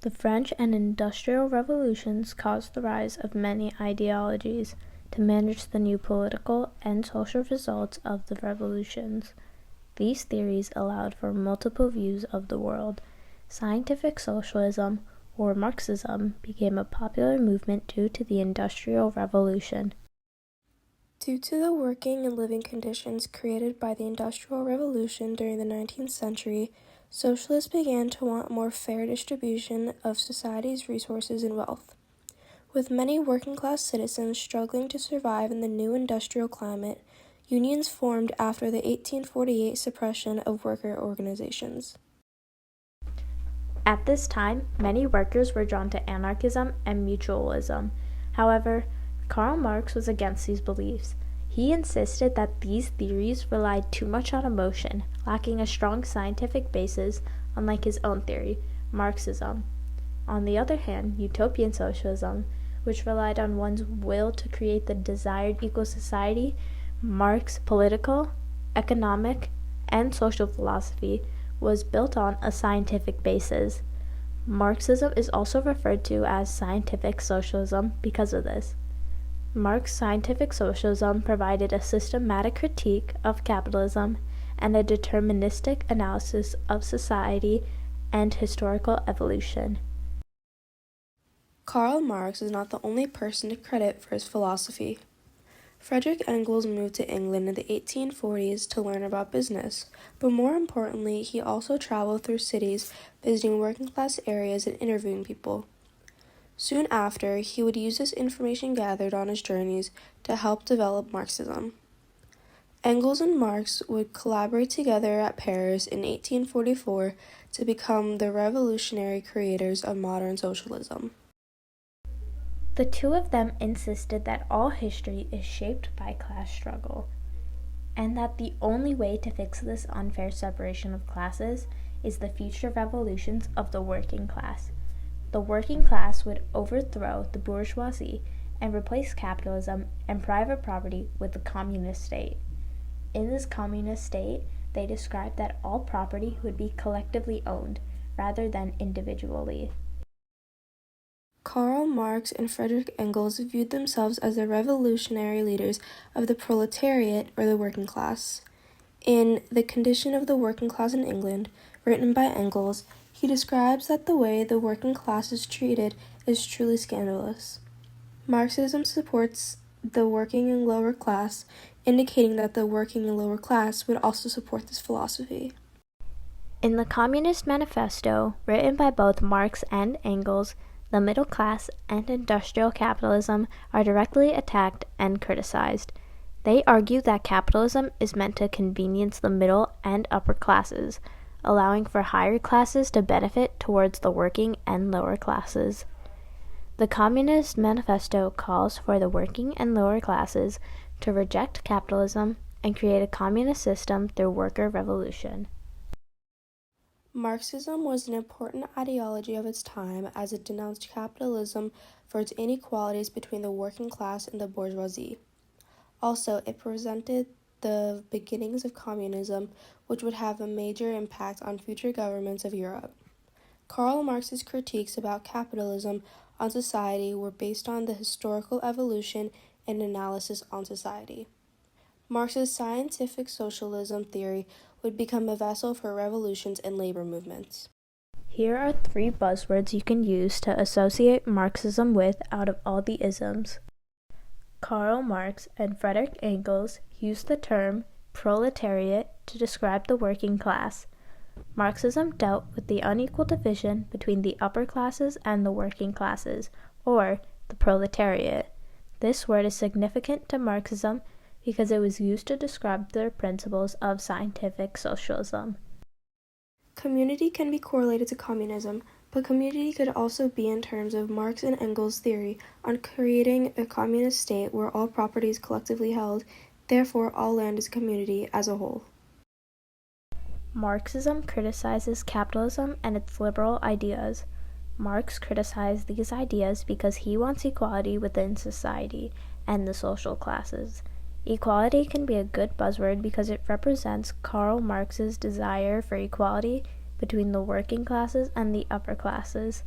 The French and Industrial Revolutions caused the rise of many ideologies to manage the new political and social results of the revolutions. These theories allowed for multiple views of the world. Scientific socialism, or Marxism, became a popular movement due to the Industrial Revolution. Due to the working and living conditions created by the Industrial Revolution during the 19th century, socialists began to want more fair distribution of society's resources and wealth. With many working-class citizens struggling to survive in the new industrial climate, unions formed after the 1848 suppression of worker organizations. At this time, many workers were drawn to anarchism and mutualism. However, Karl Marx was against these beliefs. He insisted that these theories relied too much on emotion, lacking a strong scientific basis, unlike his own theory, Marxism. On the other hand, utopian socialism, which relied on one's will to create the desired equal society, Marx's political, economic, and social philosophy was built on a scientific basis. Marxism is also referred to as scientific socialism because of this. Marx's scientific socialism provided a systematic critique of capitalism and a deterministic analysis of society and historical evolution. Karl Marx is not the only person to credit for his philosophy. Friedrich Engels moved to England in the 1840s to learn about business, but more importantly, he also traveled through cities, visiting working-class areas and interviewing people. Soon after, he would use this information gathered on his journeys to help develop Marxism. Engels and Marx would collaborate together at Paris in 1844 to become the revolutionary creators of modern socialism. The two of them insisted that all history is shaped by class struggle, and that the only way to fix this unfair separation of classes is the future revolutions of the working class. The working class would overthrow the bourgeoisie and replace capitalism and private property with the communist state. In this communist state, they described that all property would be collectively owned rather than individually. Karl Marx and Friedrich Engels viewed themselves as the revolutionary leaders of the proletariat, or the working class. In The Condition of the Working Class in England, written by Engels, he describes that the way the working class is treated is truly scandalous. Marxism supports the working and lower class, indicating that the working and lower class would also support this philosophy. In the Communist Manifesto, written by both Marx and Engels, the middle class and industrial capitalism are directly attacked and criticized. They argue that capitalism is meant to convenience the middle and upper classes, allowing for higher classes to benefit towards the working and lower classes. The Communist Manifesto calls for the working and lower classes to reject capitalism and create a communist system through worker revolution. Marxism was an important ideology of its time as it denounced capitalism for its inequalities between the working class and the bourgeoisie. Also, it presented the beginnings of communism, which would have a major impact on future governments of Europe. Karl Marx's critiques about capitalism on society were based on the historical evolution and analysis on society. Marx's scientific socialism theory would become a vessel for revolutions and labor movements. Here are 3 buzzwords you can use to associate Marxism with out of all the isms. Karl Marx and Friedrich Engels used the term proletariat to describe the working class. Marxism dealt with the unequal division between the upper classes and the working classes, or the proletariat. This word is significant to Marxism because it was used to describe the principles of scientific socialism. Community can be correlated to communism, but community could also be in terms of Marx and Engels' theory on creating a communist state where all property is collectively held, therefore all land is a community as a whole. Marxism criticizes capitalism and its liberal ideas. Marx criticized these ideas because he wants equality within society and the social classes. Equality can be a good buzzword because it represents Karl Marx's desire for equality between the working classes and the upper classes.